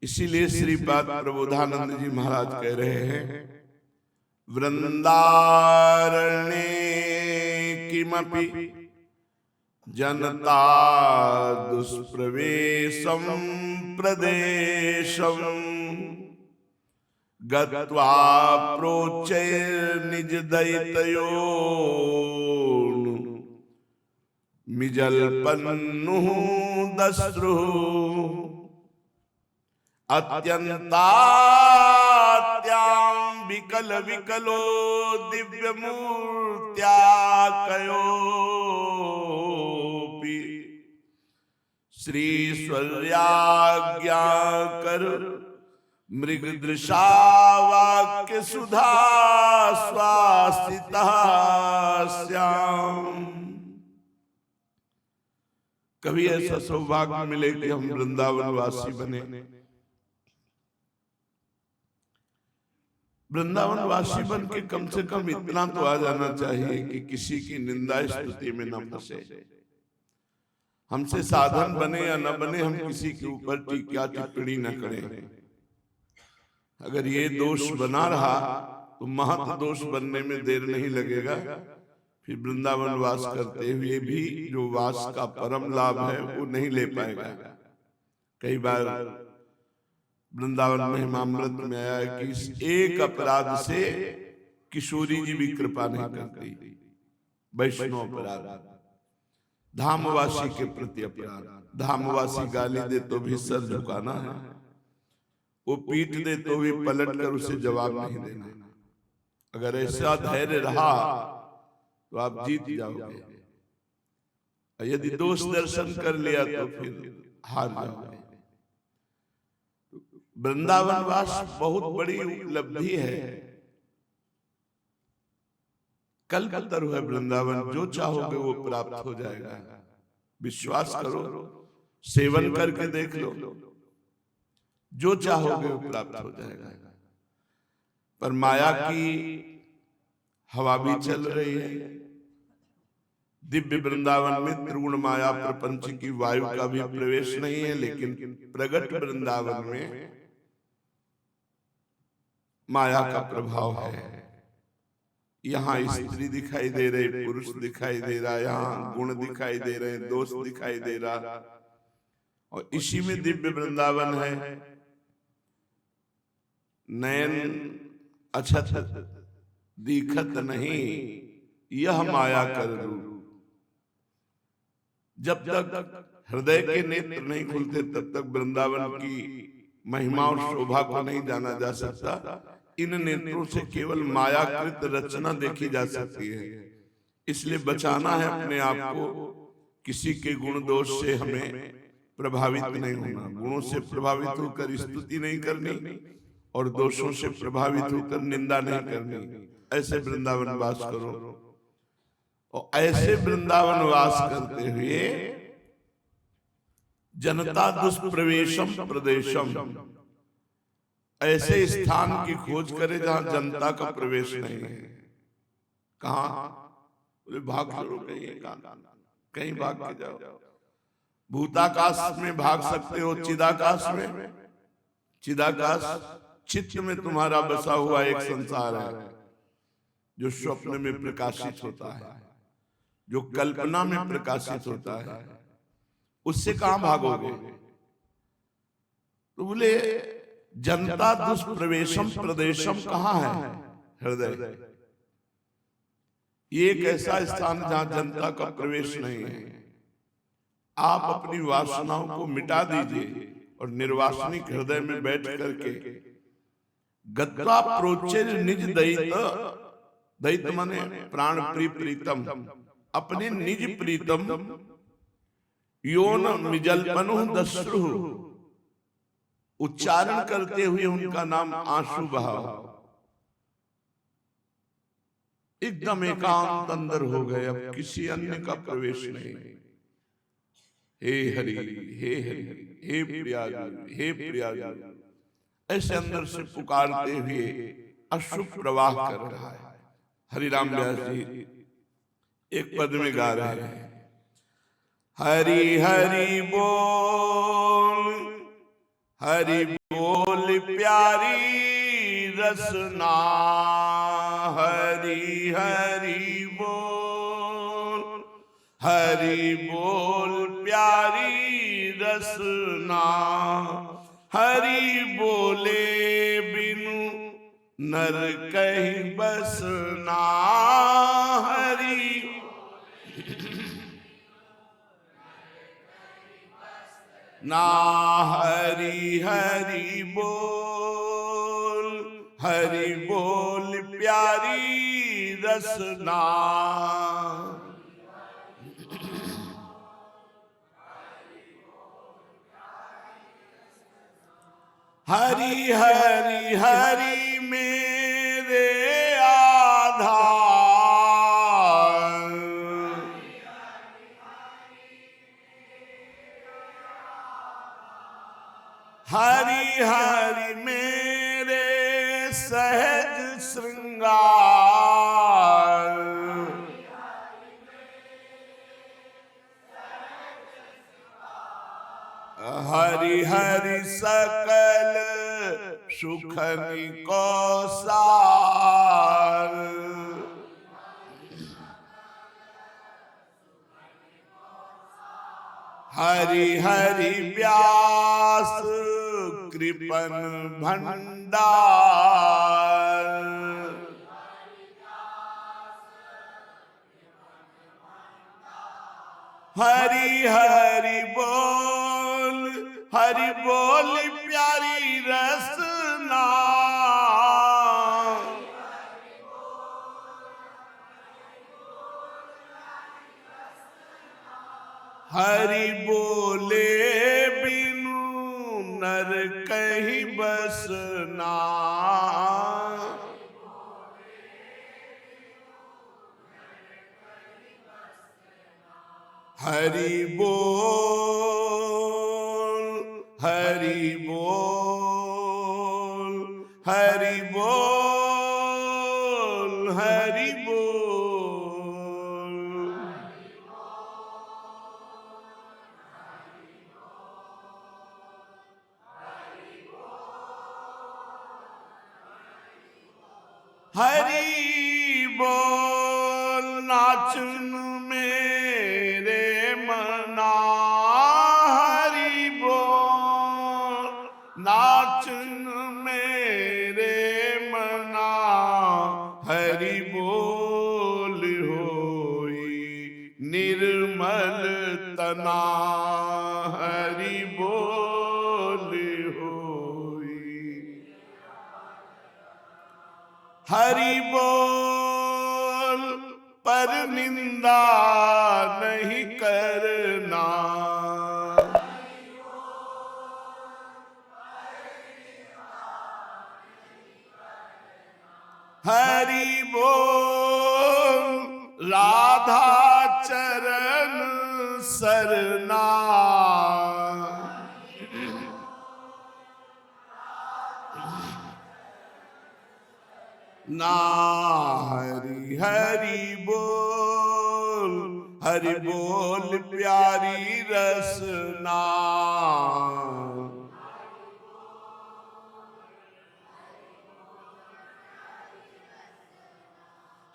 इसीलिए श्रीपाद प्रबोधानंद जी महाराज कह रहे हैं, वृंदारण्ये किमपि जनता दुष्प्रवेशम प्रदेशम गत्वा प्रोच्चैर्निज दैतयो मिजल्पन्नुः दस्रुः अत्यंतात्यां विकल विकलो दिव्यमूर्त्या कयोपि श्रीश्वर्याज्ञा कर मृगदृशा वाक्य सुधा स्वासिता श्याम। कभी ऐसा सौभाग्य मिले कि हम वृंदावन वासी बने। वृंदावन वासी बन के कम से कम इतना तो आ जाना चाहिए कि किसी की निंदा स्तुति में न फंसे। हमसे साधन बने या न बने, हम किसी के ऊपर टीका टिप्पणी न करें। अगर ये दोष बना रहा तो महत दोष बनने में देर नहीं लगेगा। फिर वृंदावन वास करते हुए भी जो वास का परम लाभ है वो नहीं ले पाएगा। कई बार वृंदावन महिमामृत में आया कि इस एक अपराध से किशोरी जी भी कृपा नहीं करती। वैष्णव अपराध, धामवासी के प्रति अपराध। धामवासी गाली दे तो भी सर झुकाना है, वो पीट दे तो भी पलट कर उसे जवाब नहीं देना। अगर ऐसा धैर्य रहा तो आप जीत जाओगे, यदि दोष दर्शन कर लिया तो फिर हार जाओगे। वृंदावन वास बहुत बड़ी उपलब्धि है, कल्पतरु है वृंदावन। जो चाहोगे वो प्राप्त हो जाएगा। विश्वास करो, सेवन करके देख लो, जो चाहोगे वो प्राप्त हो जाएगा। पर माया की हवा भी चल रही है। दिव्य वृंदावन में त्रिगुण माया प्रपंच की वायु का भी प्रवेश नहीं है, लेकिन प्रगट वृंदावन में माया का प्रभाव है। यहाँ स्त्री दिखाई दे रही, पुरुष दिखाई दे रहा, यहाँ गुण दिखाई दे रहे, दोष दिखाई दे रहा, और इसी में दिव्य वृंदावन है। नयन अछत दिखत नहीं, यह माया कर रूप। जब तक हृदय के नेत्र नहीं खुलते तब तक वृंदावन की महिमा और शोभा को नहीं जाना जा सकता। इन नेत्रों से केवल मायाकृत रचना देखी जा सकती है। इसलिए बचाना है अपने आप को। किसी के गुण दोष से हमें प्रभावित नहीं होना। गुणों से प्रभावित होकर स्तुति नहीं करनी और दोषों से प्रभावित होकर निंदा नहीं करनी। ऐसे वृंदावन वास करो। और ऐसे वृंदावन वास करते हुए जनता दुष्प्रवेशम प्रदेशम, ऐसे स्थान की खोज करे जहां जनता का प्रवेश नहीं है। कहां? बोले भाग चलो कहीं भाग के जाओ। भूताकाश में भाग सकते हो, चिदाकाश में। चिदाकाश चित्त में तुम्हारा बसा हुआ एक संसार है जो स्वप्न में प्रकाशित होता है, जो कल्पना में प्रकाशित होता है। उससे कहां भागोगे? तो बोले जनता दुष्प्रवेशम प्रदेशम कहां है? हृदय। ये एक ऐसा स्थान जहां जनता का प्रवेश नहीं है। आप अपनी वासनाओं को मिटा दीजिए और निर्वासनिक हृदय में बैठ करके गत्वा प्रोच्चैर निज दैत, दैत माने प्राण प्रीतम, अपने निज प्रीतम योन मिजल्पनु दस्रु, उच्चारण करते हुए उनका नाम आंसू बहाओ। एकदम एकांत अंदर हो गए, अब किसी अन्य का प्रवेश नहीं। हे हरि, हे हरि, हे प्रियाजू, हे प्रियाजू, ऐसे अंदर से पुकारते हुए अश्रु प्रवाह कर रहा है। हरिराम व्यास जी एक पद में गा रहे हैं, हरि हरि बोल हरि बोल प्यारी रसना, हरि हरि बोल, हरि बोल प्यारी रसना, हरि बोले बिनु नर कहीं बसना, हरि ना, हरि हरि बोल, हरि बोल प्यारी रसना, हरि हरि हरि मेरे आधार, हरि हरि मेरे सहज श्रृंगार, हरि हरि सकल सुखनि को सार, हरि हरि व्यास कृपन भंडार, हरि हरि बोल, हरि बोल प्यारी रसना, हरि बोले बिनु नर कहीं बसना, हरि बोल, हरि बोल, हरि बोल, हरि बोल, हरि बोल नाचन मेरे मना, हरि बोल नाचन मेरे मना, हरि बोल होई निर्मल तना, हरि बोल होई, हरि बोल पर निंदा नहीं करना, हरि बोल राधा चरण सरना, ना, हरि हरि बोल, हरि बोल प्यारी रसना,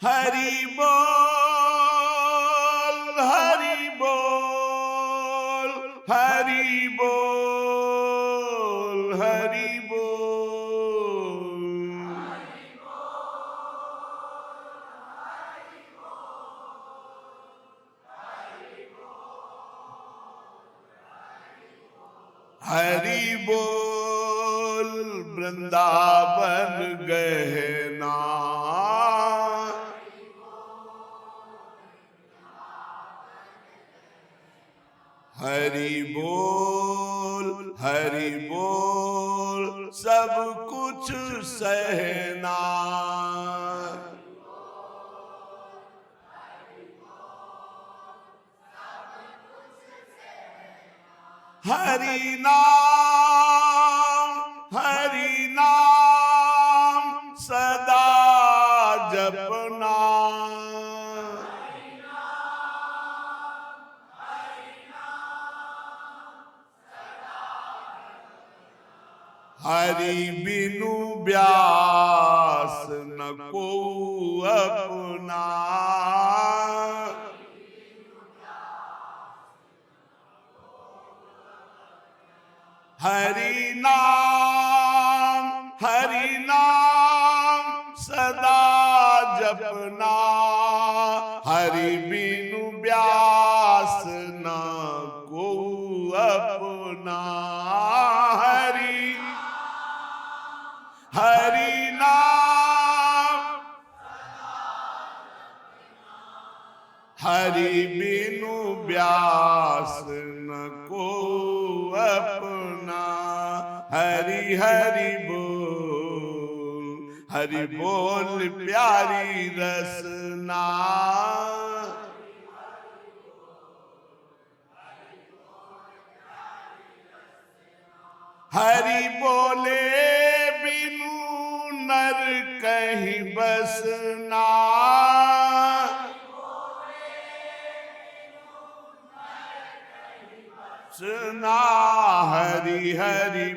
हरि बोल, हरि बोल, हरि बोल, हरि बोल, हरि बोल वृंदावन गहना, हरि बोल, हरि बोल सब कुछ सहना, हरि नाम, हरि नाम सदा जपना, हरि बिनु व्यास न को अपना, हरि नाम सदा जपना, हरि बिनु व्यास न को अपना, हरि नाम, हरि बिनु व्यास न को अपना, हरि हरि बोल प्यारी रसना, हरि बोले बिनु नर कहीं बसना, सुना हरि हरि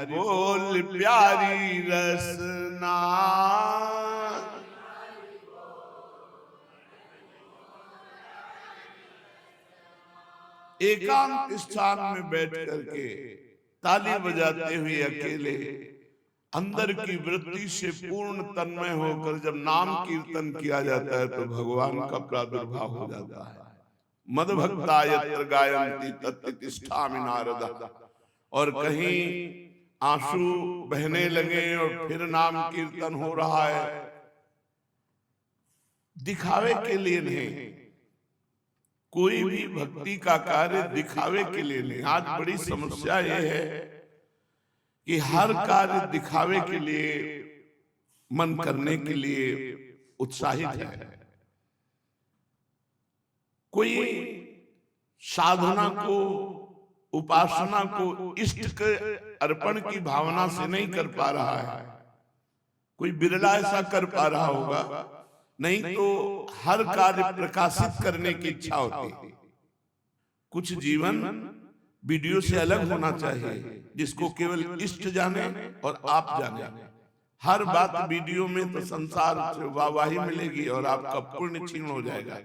बोल प्यारी रसना, एकांत स्थान में बैठ करके ताली बजाते हुए अकेले अंदर की वृत्ति से पूर्ण तन्मय होकर जब नाम कीर्तन किया जाता है तो भगवान का प्रादुर्भाव हो जाता है। मदभक्ता यत्र गायन्ति तत्र तिष्ठामि नारद, और कहीं आंसू बहने लगे और फिर नाम कीर्तन हो रहा है, दिखावे के लिए नहीं, कोई भी भक्ति का कार्य दिखावे के लिए नहीं। आज बड़ी समस्या यह है कि हर कार्य दिखावे के लिए, मन करने के लिए उत्साहित है। कोई साधना को, उपासना को इष्ट के अर्पण की भावना से नहीं कर पा रहा है, कोई बिरला ऐसा कर पा रहा होगा, नहीं तो हर कार्य प्रकाशित करने की इच्छा होती है। कुछ जीवन वीडियो से अलग होना चाहिए, जिसको केवल इष्ट जाने और आप जाने। हर बात वीडियो में तो संसार से वाहवाही मिलेगी और आपका पुण्य छीन हो जाएगा।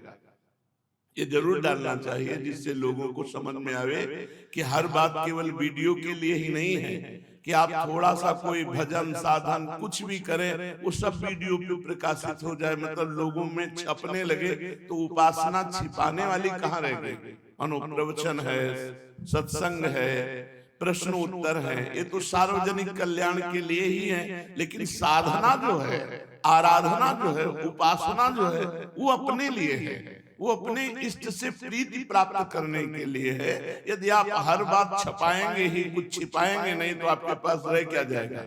ये जरूर डालना चाहिए जिससे लोगों को समझ में आवे कि हर बात केवल वीडियो के लिए ही नहीं है, कि आप थोड़ा सा कोई भजन साधन कुछ भी करें वो सब वीडियो पे प्रकाशित हो जाए, मतलब लोगों में छपने लगे, तो उपासना छिपाने वाली कहाँ रह गई। अनुप्रवचन है, सत्संग है, प्रश्न उत्तर है, ये तो सार्वजनिक कल्याण के लिए ही है, लेकिन साधना जो है, आराधना जो है, उपासना जो है, वो अपने लिए है, वो अपने इष्ट से प्रीति प्राप्त करने के लिए है। यदि आप हर बात छपाएंगे ही, कुछ छिपाएंगे नहीं, तो आपके पास रह क्या जाएगा।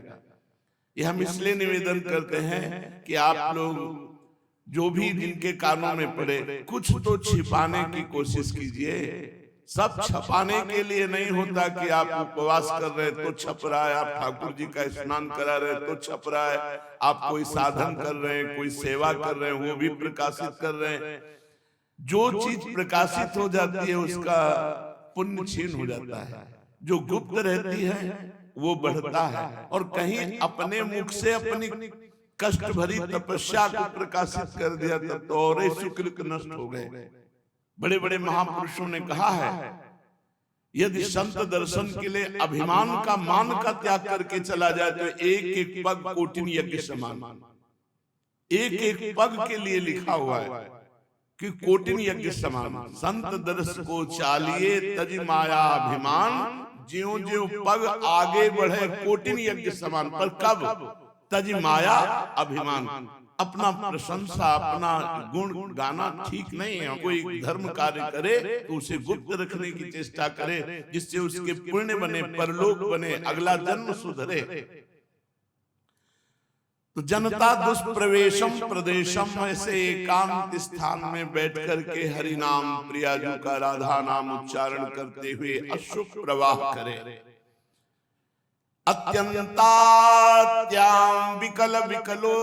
ये हम इसलिए निवेदन करते हैं कि आप लोग जो भी जिनके कानों में पड़े, कुछ तो छिपाने की कोशिश कीजिए। सब छपाने के लिए नहीं होता कि आप उपवास कर रहे तो छप रहा है, आप ठाकुर जी का स्नान करा रहे तो छप रहा है, आप कोई साधन कर रहे हैं, कोई सेवा कर रहे हैं, वो भी प्रकाशित कर रहे हैं। जो चीज प्रकाशित हो जाती है उसका पुण्य छीन हो जाता है, जो गुप्त रहती है वो बढ़ता है। और कहीं अपने मुख से अपनी कष्ट भरी तपस्या को प्रकाशित कर दिया तब तो और सुकृत नष्ट हो गए। बड़े बड़े महापुरुषों ने कहा है, यदि संत दर्शन के लिए अभिमान का, मान का त्याग करके चला जाए तो एक एक पग कोटिन यज्ञ समान। एक एक पग के लिए लिखा हुआ है कि कोटिन यज्ञ समान। संत दर्श को चालिए तज माया अभिमान, ज्यों ज्यों पग आगे बढ़े कोटिन यज्ञ समान। पर कब? तज माया अभिमान। अपना प्रशंसा, अपना गुण गाना ठीक नहीं है। कोई धर्म कार्य करे तो उसे गुप्त रखने की चेष्टा करे, जिससे उसके पुण्य बने, परलोक बने, अगला जन्म सुधरे। तो जनता दुष्प्रवेशम प्रदेशम, ऐसे एकांत स्थान में बैठ करके हरि नाम, प्रियाजू का राधा नाम उच्चारण करते हुए अश्रु प्रवाह करे। अत्यंतात्यां विकल विकलो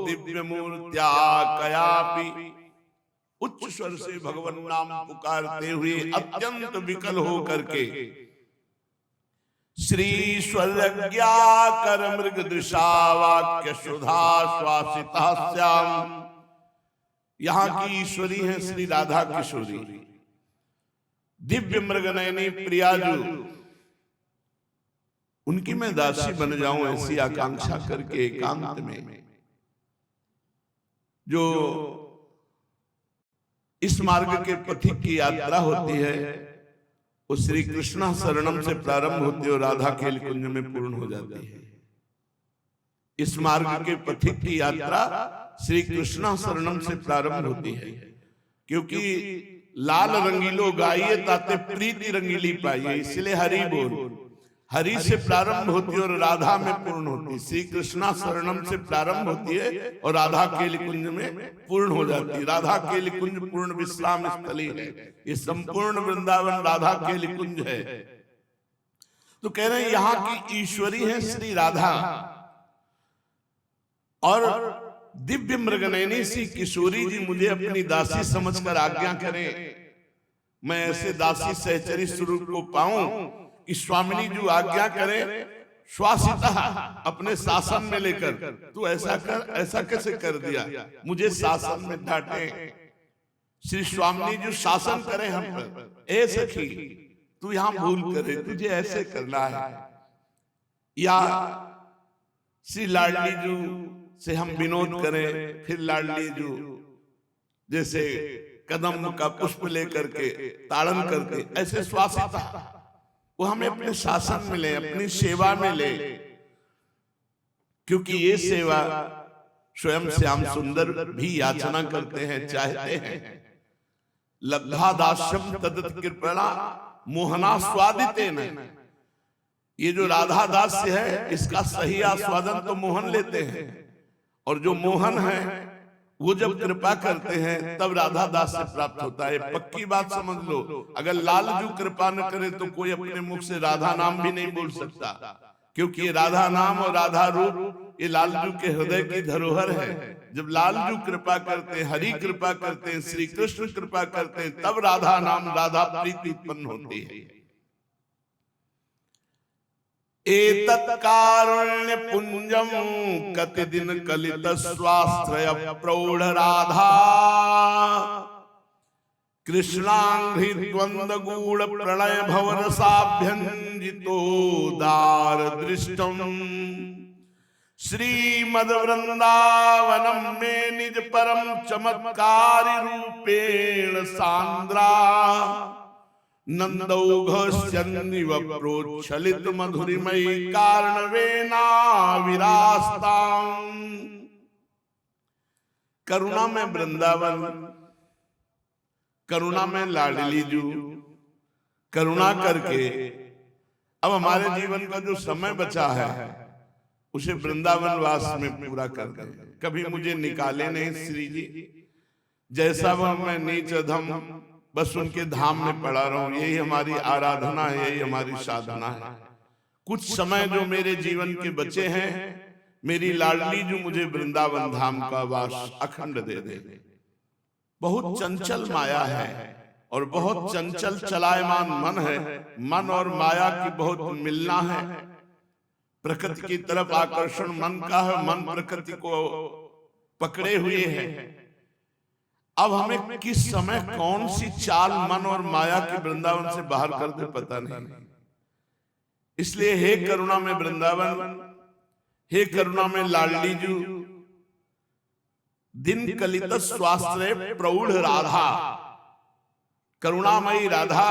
दिव्य मूर्त्या कयापि, उच्च स्वर से भगवान नाम पुकारते हुए अत्यंत विकल हो करके श्रीश्वर्यज्ञा कर मृग दृशा वाक्य सुधा श्वासिता श्याम। यहाँ की ईश्वरी है श्री राधा किशोरी, दिव्य मृगनयनी प्रियाजू। उनकी मैं दासी बन जाऊं ऐसी आकांक्षा करके एकांत में जो इस मार्ग के पथिक की यात्रा होती है वो श्री कृष्णा शरणम से प्रारंभ होती है और राधा खेल कुंज में पूर्ण हो जाती है। इस मार्ग के पथिक की यात्रा श्री कृष्णा शरणम से प्रारंभ होती है, क्योंकि लाल रंगीलो गाइए ताते प्रीति रंगीली पाइए, इसलिए हरि बोल। हरि से प्रारंभ होती है और राधा में पूर्ण होती है। श्री कृष्णा शरणम से प्रारंभ होती है और राधा केल कुंज में पूर्ण हो जाती है। राधा केल कुंज पूर्ण विश्राम स्थली है, ये संपूर्ण वृंदावन राधा केल कुंज है। तो कह रहे हैं यहाँ की ईश्वरी है श्री राधा और दिव्य मृगनयनी सी किशोरी जी मुझे अपनी दासी समझकर आज्ञा करें, मैं ऐसे दासी सहचरी स्वरूप को पाऊं कि स्वामिनी जी आज्ञा करे श्वासिता अपने शासन में लेकर। तू ऐसा कर, ऐसा कैसे कर दिया, मुझे शासन में डांटे। श्री स्वामिनी जी शासन करे हम पर, ए सखी तू यहां भूल करे, तुझे ऐसे करना है। या श्री लाडली जी से हम विनोद करें, फिर लाडली जी जैसे कदम का पुष्प लेकर के ताड़न करके, ऐसे श्वासिता वो हमें अपने शासन में ले, अपनी सेवा में ले, क्योंकि ये सेवा स्वयं श्याम सुंदर भी याचना करते हैं, चाहते हैं। लब्धा दास्यम तदत कृपणा मोहना स्वादितेन। ये जो राधा दास्य है इसका सही आस्वादन तो मोहन लेते हैं, और जो मोहन है वो जब कृपा करते हैं तब राधा दास से प्राप्त होता है। पक्की बात समझ लो, अगर लालजू कृपा न करे तो कोई अपने मुख से राधा नाम भी नहीं बोल सकता, क्योंकि ये राधा नाम और राधा रूप ये लालजू के हृदय की धरोहर है। जब लालजू कृपा करते हैं, हरि कृपा करते हैं, श्री कृष्ण कृपा करते हैं, तब राधा नाम राधा प्रीति उत्पन्न होती है। एतत् कारुण्य पुंजम कति दिन कलित स्वाश्रय प्रौढ़ राधा कृष्णांघ्रि द्वंद्व गूढ़ प्रणय भवन साभ्यंजितो दार दृष्टम श्रीमद वृंदावनम में निज परम चमत्कारी रूपेण सांद्रा नंदौघस्यन्निव प्रोच्छलित मधुरिमयी कारणवेना विरास्तां। करुणा में वृंदावन, करुणा में लाडली जू, करुणा करके अब हमारे जीवन का जो समय बचा है उसे वृंदावन वास में पूरा कर दे। कभी मुझे निकाले नहीं श्री जी, जैसा वह मैं नीच अधम बस उनके धाम में पड़ा रहूं, यही हमारी आराधना है, यही हमारी साधना है। कुछ समय जो मेरे जीवन के बचे हैं, मेरी लाडली जो मुझे वृंदावन धाम का वास अखंड दे दे। बहुत चंचल माया है और बहुत चंचल चलायमान मन है। मन और माया की बहुत मिलना है, प्रकृति की तरफ आकर्षण मन का है, मन प्रकृति को पकड़े हुए है। अब हमें किस समय कौन सी चाल मन और माया के वृंदावन से बाहर कर दे पता नहीं। इसलिए हे करुणा में वृंदावन, हे करुणा में लाडली जू, दिन कलित स्वाश्रय प्रौढ़ राधा, करुणामयी राधा,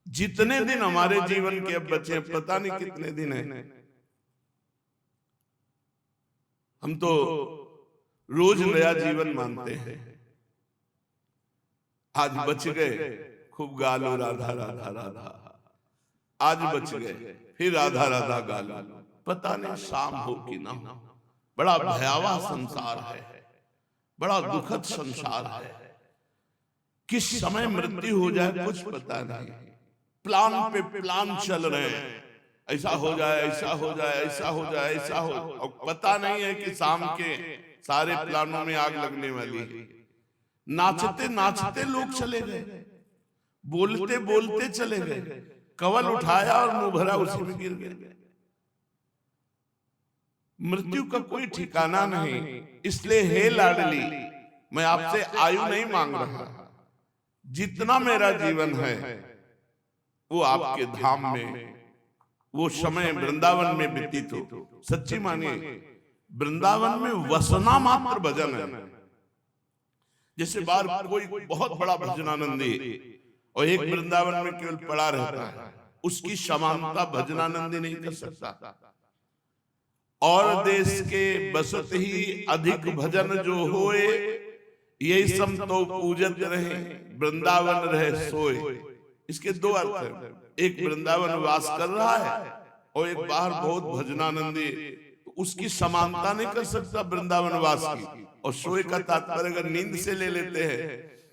जितने दिन हमारे जीवन के अब बचे, पता नहीं कितने दिन है। हम तो रोज नया जीवन मानते हैं। आज बच गए, खूब गालो राधा राधा राधा, आज बच गए फिर राधा राधा गालो, पता नहीं शाम हो कि ना हो। बड़ा भयावह संसार है, बड़ा दुखद संसार है। किस समय मृत्यु हो जाए कुछ पता नहीं। प्लान पे प्लान चल रहे हैं, ऐसा हो जाए, ऐसा हो जाए, ऐसा हो जाए, ऐसा हो, और पता नहीं है कि शाम के सारे प्लानों में आग लगने वाली है। नाचते नाचते लोग चले गए, बोलते बोलते चले गए, कवल उठाया और मुंह भरा उसी में गिर गया। मृत्यु का कोई ठिकाना नहीं। इसलिए हे लाडली, मैं आपसे आयु नहीं मांग रहा, जितना मेरा जीवन है वो आपके धाम में, वो समय वृंदावन में व्यतीत हो। सच्ची मानिए, वृंदावन में वसना मात्र भजन है। जैसे बार कोई बहुत बड़ा भजनानंदी और एक वृंदावन में केवल पड़ा रहता है, उसकी समानता भजनानंदी नहीं कर सकता। और देश के बसत ही अधिक भजन जो होए, यही सम तो पूजत रहे, वृंदावन रहे सोए। इसके दो अर्थ हैं। एक वृंदावन वास कर रहा है और एक बाहर बहुत भजनानंदी, उसकी समानता नहीं कर सकता वृंदावन वास की। और सोए का तात्पर्य अगर नींद से ले लेते हैं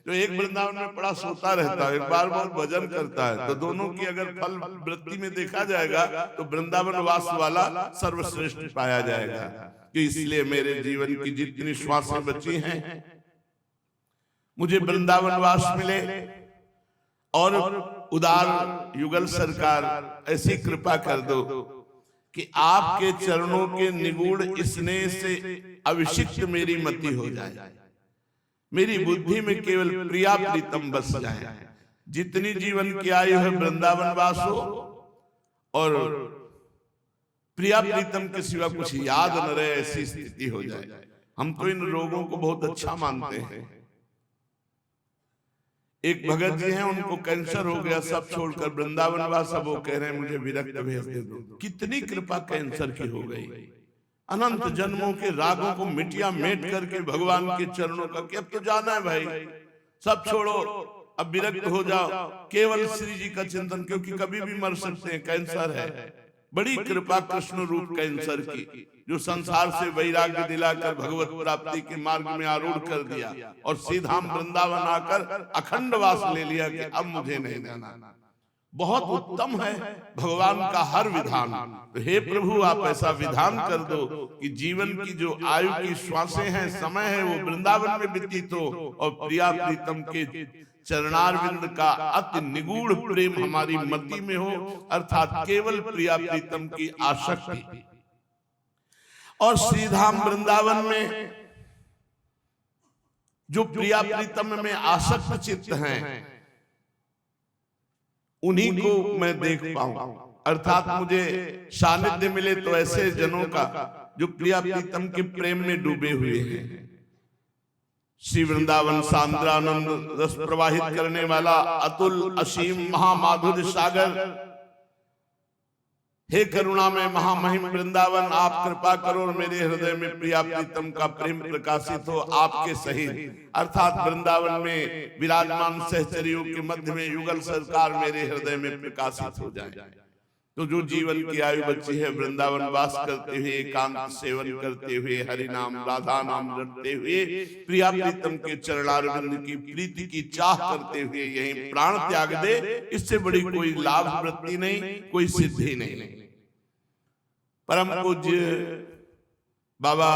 तो एक वृंदावन में पड़ा सोता रहता है, एक बार बहुत भजन करता है, तो दोनों की अगर फल वृत्ति में देखा जाएगा तो वृंदावन वास वाला सर्वश्रेष्ठ पाया जाएगा। कि इसलिए मेरे जीवन की जितनी श्वासें बची हैं, मुझे वृंदावन वास मिले। और उदार युगल सरकार ऐसी कृपा कर दो कि आपके चरणों के निगूढ़ स्नेह से अभिषिक्त मेरी मति हो जाए, मेरी बुद्धि में केवल प्रिया प्रीतम बस जाए। जितनी जीवन की आयु है वृंदावन वास हो और प्रिया प्रीतम के सिवा कुछ याद न रहे, ऐसी स्थिति हो जाए। हम तो इन रोगों को बहुत अच्छा मानते हैं। एक भगत जी हैं, उनको कैंसर हो गया, सब छोड़कर वृंदावन वास। अब वो कह रहे हैं मुझे विरक्त भेज दे दो। कितनी कृपा कैंसर की हो गई। अनंत जन्मों के रागों को मिटिया मेट करके भगवान के चरणों का, कि अब तो जाना है भाई, सब छोड़ो, अब विरक्त हो जाओ, केवल श्री जी का चिंतन, क्योंकि कभी भी मर सकते हैं, कैंसर है। बड़ी कृपा कृष्ण रूप कैंसर की, जो संसार से वैराग्य दिलाकर भगवत प्राप्ति के मार्ग में आरूढ़ कर दिया और सीधा वृंदावन आकर अखंड वास ले लिया कि अब मुझे नहीं जाना। बहुत उत्तम है भगवान का हर विधान। तो हे प्रभु, आप ऐसा विधान कर दो कि जीवन की जो आयु की श्वासें हैं, समय है, वो वृंदावन में व्यतीत हो और प्रिया प्रीतम के चरणारविंद का अति निगूढ़ प्रेम हमारी मति में हो, अर्थात केवल प्रिया प्रीतम की आसक्ति। और श्रीधाम वृंदावन में जो प्रिया प्रीतम में आसक्त चित्त हैं, उन्हीं को मैं देख पाऊं, अर्थात मुझे सानिध्य मिले तो ऐसे जनों का जो प्रिया प्रीतम के प्रेम में डूबे हुए हैं। श्री वृंदावन सांद्रानंद रस प्रवाहित करने वाला अतुल असीम महामाधुर्य सागर, हे करुणा में महामहिम वृंदावन, आप कृपा करो और मेरे हृदय में प्रिया प्रीतम का प्रेम प्रकाशित हो आपके सहित, अर्थात वृंदावन में विराजमान सहचरियों के मध्य में युगल सरकार मेरे हृदय में प्रकाशित हो जाए। तो जो जीवन की आयु बची है वृंदावन वास करते हुए, एकांत सेवन करते हुए, हरि नाम राधा नाम रटते हुए, प्रिया प्रीतम के चरणारविंद की प्रीति की चाह करते हुए यहीं प्राण त्याग दे, इससे बड़ी कोई लाभ वृत्ति नहीं, कोई सिद्धि नहीं। परम पूज्य बाबा